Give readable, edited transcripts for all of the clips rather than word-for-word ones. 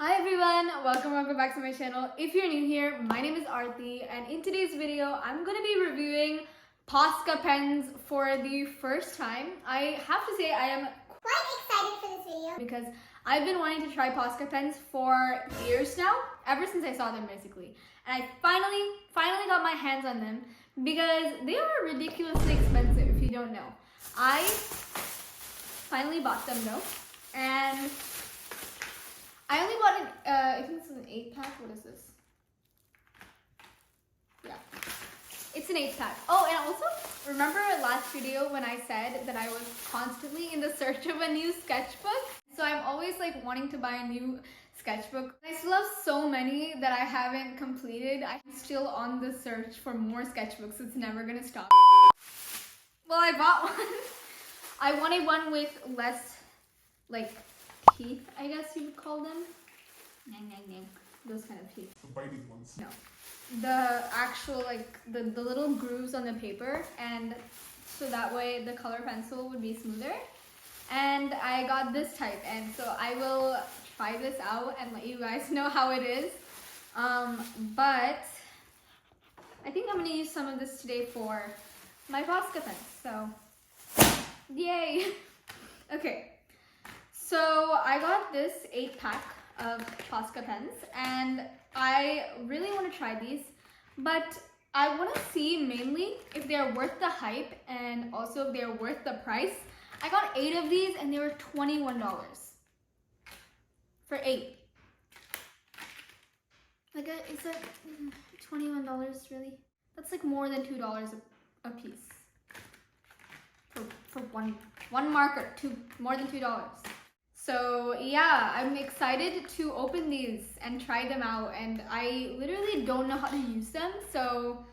Hi everyone, welcome back to my channel. If you're new here, my name is Aarti, and in today's video I'm going to be reviewing POSCA pens for the first time. I have to say I am quite excited for this video because I've been wanting to try POSCA pens for years now, ever since I saw them basically. And I finally got my hands on them because they are ridiculously expensive if you don't know. I finally bought them though, and I only bought I think this is an 8-pack. What is this? Yeah, it's an 8-pack. Oh, and also, remember last video when I said that I was constantly in the search of a new sketchbook? So I'm always like wanting to buy a new sketchbook. I still have so many that I haven't completed. I'm still on the search for more sketchbooks. It's never gonna stop. Well, I bought one. I wanted one with less, like, teeth, I guess you would call them. Those kind of teeth. The biting ones. No. The actual, like, the little grooves on the paper, and so that way the color pencil would be smoother. And I got this type, and so I will try this out and let you guys know how it is. But I think I'm gonna use some of this today for my POSCA pens, so yay! Okay. So I got this 8-pack of POSCA pens, and I really want to try these, but I want to see mainly if they're worth the hype and also if they're worth the price. I got 8 of these and they were $21 for 8. Like, is that $21 really? That's like more than $2 a piece for one marker. More than $2. So yeah, I'm excited to open these and try them out, and I literally don't know how to use them, so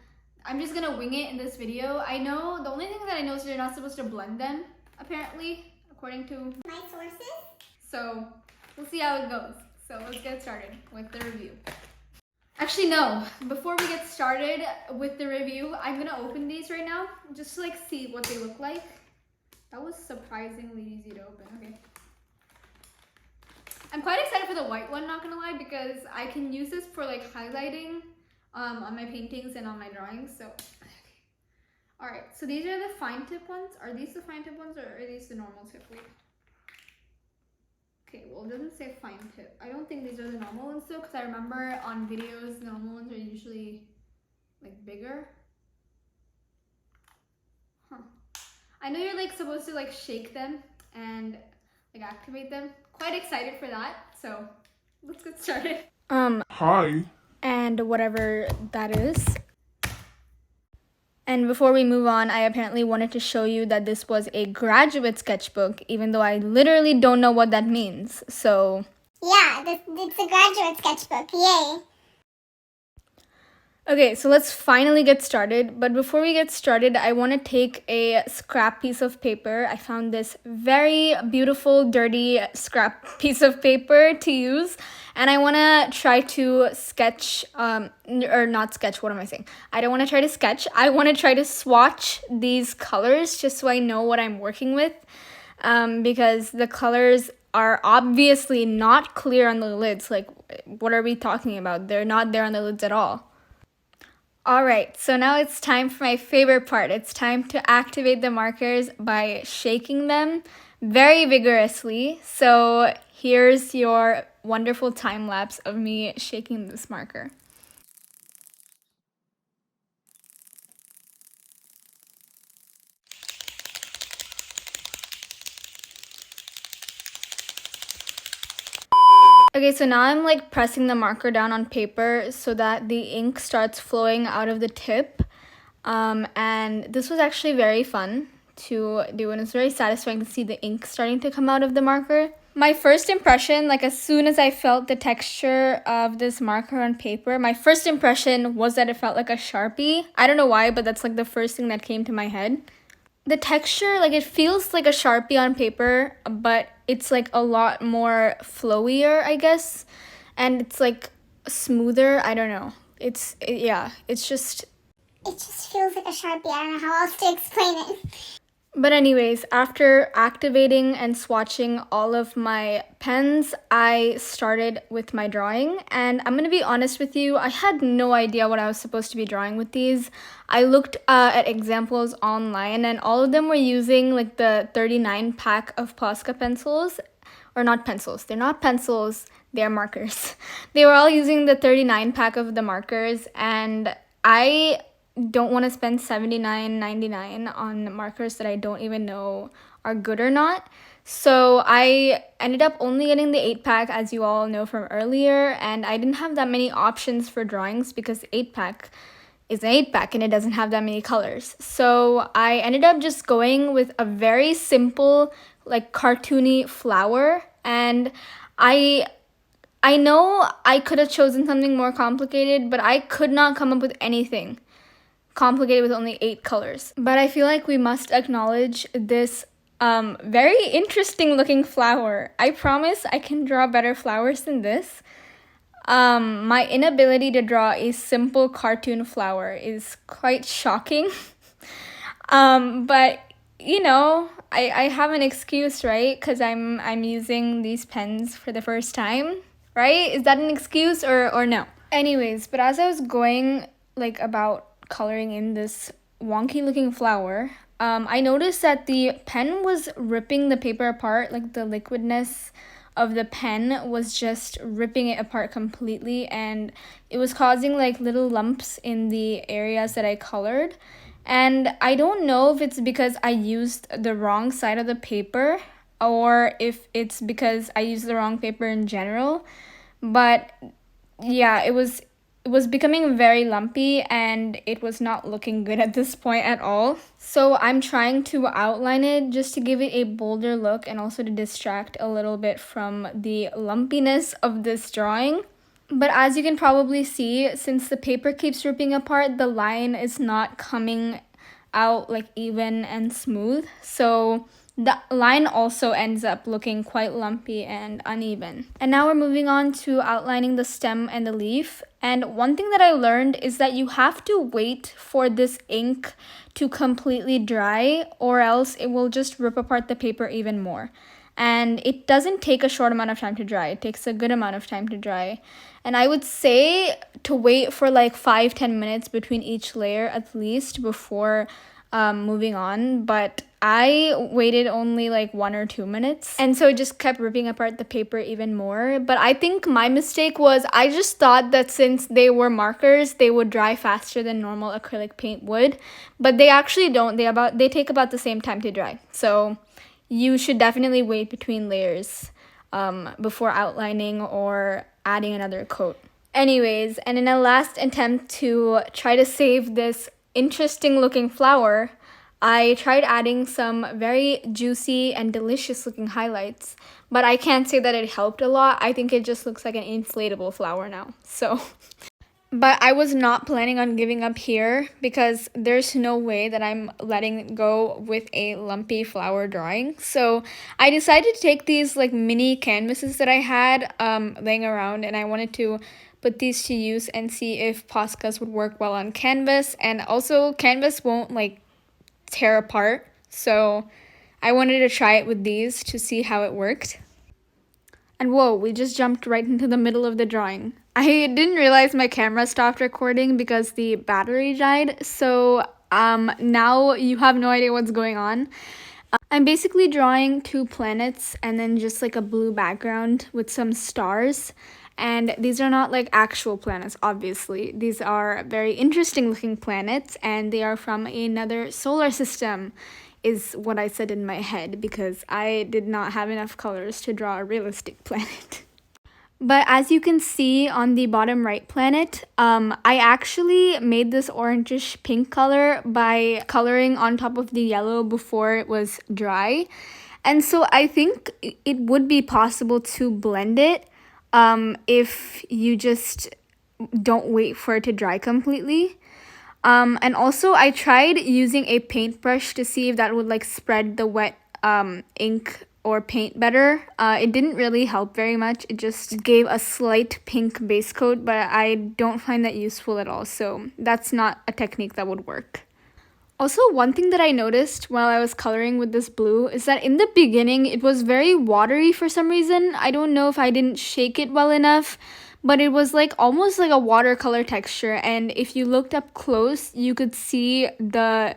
I'm just gonna wing it in this video. I know, the only thing that I know is you're not supposed to blend them, apparently, according to my sources. So we'll see how it goes. So let's get started with the review. Actually, no, before we get started with the review, I'm gonna open these right now, just to like see what they look like. That was surprisingly easy to open. Okay. I'm quite excited for the white one, not gonna lie, because I can use this for like highlighting on my paintings and on my drawings. So, okay. All right, so these are the fine tip ones. Are these the fine tip ones, or are these the normal tip? Wait. Okay, well, it doesn't say fine tip. I don't think these are the normal ones though, because I remember on videos, the normal ones are usually like bigger. Huh. I know you're like supposed to like shake them and like activate them. Quite excited for that, so let's get started. Hi. And whatever that is. And before we move on, I apparently wanted to show you that this was a graduate sketchbook, even though I literally don't know what that means. So yeah, it's a graduate sketchbook. Yay. okay, so let's finally get started. But before we get started, I want to take a scrap piece of paper. I found this very beautiful, dirty scrap piece of paper to use. And I want to try to sketch, or not sketch, what am I saying? I don't want to try to sketch. I want to try to swatch these colors just so I know what I'm working with. Because the colors are obviously not clear on the lids. Like, what are we talking about? They're not there on the lids at all. Alright, so now it's time for my favorite part. It's time to activate the markers by shaking them very vigorously. So here's your wonderful time lapse of me shaking this marker. Okay, so now I'm like pressing the marker down on paper so that the ink starts flowing out of the tip. And this was actually very fun to do, and it's very satisfying to see the ink starting to come out of the marker. My first impression, like as soon as I felt the texture of this marker on paper, my first impression was that it felt like a Sharpie. I don't know why, but that's like the first thing that came to my head. The texture, like it feels like a Sharpie on paper, but it's like a lot more flowier, I guess. And it's like smoother, I don't know. It just It just feels like a Sharpie. I don't know how else to explain it. But anyways, after activating and swatching all of my pens, I started with my drawing. And I'm gonna be honest with you, I had no idea what I was supposed to be drawing with these. I looked at examples online and all of them were using like the 39 pack of POSCA pencils. Or not pencils, they're not pencils, they're markers. They were all using the 39 pack of the markers, and I don't want to spend $79.99 on markers that I don't even know are good or not. So I ended up only getting the 8 pack, as you all know from earlier, and I didn't have that many options for drawings because the 8 pack is an 8 pack and it doesn't have that many colors. So I ended up just going with a very simple, like cartoony flower, and I know I could have chosen something more complicated, but I could not come up with anything complicated with only 8 colors. But I feel like we must acknowledge this very interesting looking flower. I promise I can draw better flowers than this. My inability to draw a simple cartoon flower is quite shocking. But you know, I have an excuse, right? Because I'm using these pens for the first time, right? Is that an excuse or no? Anyways, but as I was going like about coloring in this wonky looking flower, I noticed that the pen was ripping the paper apart, like the liquidness of the pen was just ripping it apart completely, and it was causing like little lumps in the areas that I colored. And I don't know if it's because I used the wrong side of the paper or if it's because I used the wrong paper in general, but yeah, it was becoming very lumpy and it was not looking good at this point at all. So I'm trying to outline it just to give it a bolder look and also to distract a little bit from the lumpiness of this drawing. But as you can probably see, since the paper keeps ripping apart, the line is not coming out like even and smooth. So the line also ends up looking quite lumpy and uneven. And now we're moving on to outlining the stem and the leaf. And one thing that I learned is that you have to wait for this ink to completely dry, or else it will just rip apart the paper even more. And it doesn't take a short amount of time to dry. It takes a good amount of time to dry. And I would say to wait for like 5-10 minutes between each layer at least before moving on. But I waited only like 1 or 2 minutes. And so it just kept ripping apart the paper even more. But I think my mistake was I just thought that since they were markers, they would dry faster than normal acrylic paint would. But they actually don't. They take about the same time to dry. So you should definitely wait between layers before outlining or adding another coat. Anyways, and in a last attempt to try to save this interesting looking flower, I tried adding some very juicy and delicious looking highlights, but I can't say that it helped a lot. I think it just looks like an inflatable flower now. So but I was not planning on giving up here because there's no way that I'm letting go with a lumpy flower drawing. So I decided to take these like mini canvases that I had laying around, and I wanted to put these to use and see if Poscas would work well on canvas. And also canvas won't like tear apart. So I wanted to try it with these to see how it worked. And whoa, we just jumped right into the middle of the drawing. I didn't realize my camera stopped recording because the battery died. So now you have no idea what's going on. I'm basically drawing 2 planets and then just like a blue background with some stars. And these are not like actual planets, obviously. These are very interesting looking planets, and they are from another solar system, is what I said in my head, because I did not have enough colors to draw a realistic planet. But as you can see on the bottom right planet, I actually made this orangish pink color by coloring on top of the yellow before it was dry. And so I think it would be possible to blend it if you just don't wait for it to dry completely. And also I tried using a paintbrush to see if that would like spread the wet ink or paint better. It didn't really help very much. It just gave a slight pink base coat, but I don't find that useful at all. So that's not a technique that would work. Also, one thing that I noticed while I was coloring with this blue is that in the beginning it was very watery for some reason. I don't know if I didn't shake it well enough, but it was like almost like a watercolor texture. And if you looked up close, you could see the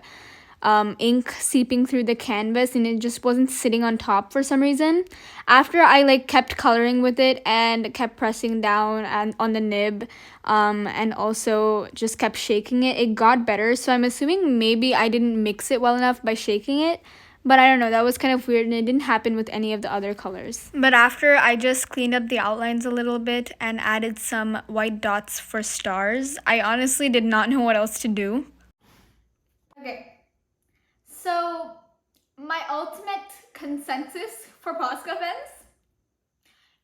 ink seeping through the canvas, and it just wasn't sitting on top for some reason. After I like kept coloring with it and kept pressing down and on the nib, and also just kept shaking it, it got better. So I'm assuming maybe I didn't mix it well enough by shaking it. But I don't know, that was kind of weird, and it didn't happen with any of the other colors. But after I just cleaned up the outlines a little bit and added some white dots for stars, I honestly did not know what else to do. Okay, so my ultimate consensus for POSCA pens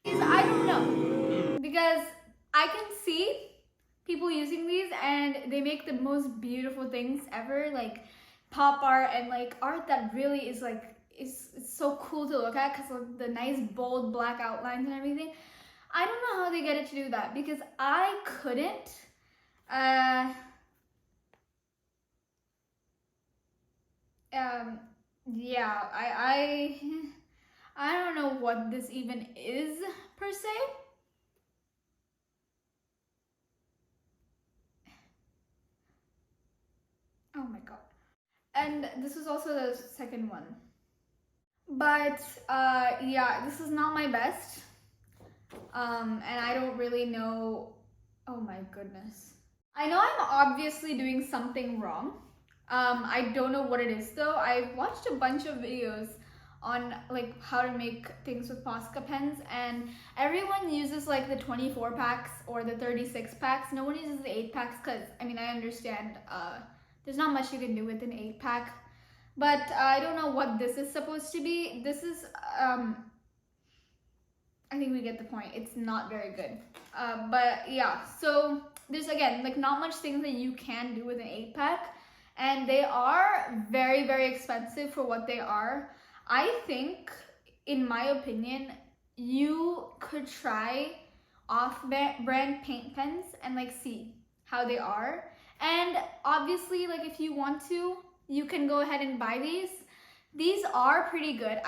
is I don't know, because I can see people using these and they make the most beautiful things ever, like pop art and like art that really is like it's so cool to look at because of the nice bold black outlines and everything. I don't know how they get it to do that because I couldn't. Yeah, I don't know what this even is per se. Oh my god. And this is also the second one. But yeah, this is not my best. And I don't really know. Oh my goodness. I know I'm obviously doing something wrong. I don't know what it is though. I watched a bunch of videos on like how to make things with POSCA pens, and everyone uses like the 24 packs or the 36 packs. No one uses the 8 packs because I mean I understand there's not much you can do with an 8 pack, but I don't know what this is supposed to be. This is I think we get the point. It's not very good. But yeah, so there's again like not much things that you can do with an 8 pack, and they are very, very expensive for what they are. I think, in my opinion, you could try off-brand paint pens and like see how they are. And obviously, like if you want to, you can go ahead and buy these. These are pretty good.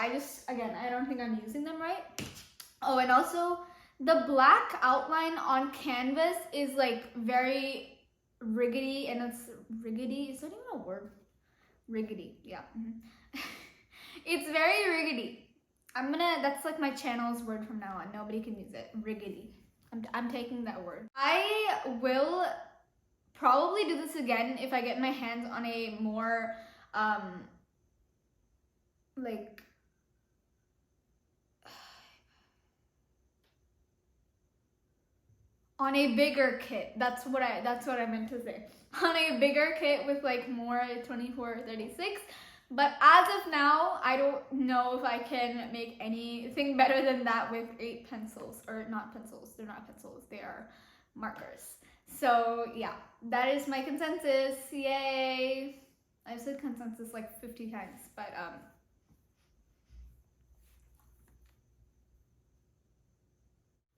Again, I don't think I'm using them right. Oh, and also the black outline on canvas is like very riggedy, and it's riggedy. Is that even a word? Riggedy, yeah. It's very riggedy. That's like my channel's word from now on. Nobody can use it. Riggedy. I'm taking that word. I will probably do this again if I get my hands on a more, like, on a bigger kit. That's what I meant to say. On a bigger kit with like more 24, 36. But as of now, I don't know if I can make anything better than that with 8 pencils. Or not pencils, they're not pencils, they are markers. So yeah, that is my consensus. Yay! I've said consensus like 50 times, but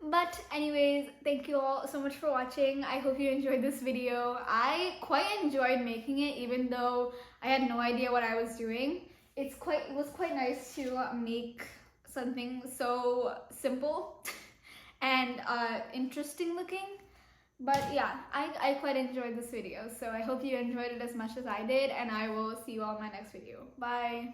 But anyways, thank you all so much for watching. I hope you enjoyed this video. I quite enjoyed making it, even though I had no idea what I was doing. It was quite nice to make something so simple and interesting looking. But yeah, I quite enjoyed this video. So I hope you enjoyed it as much as I did, and I will see you all in my next video. Bye!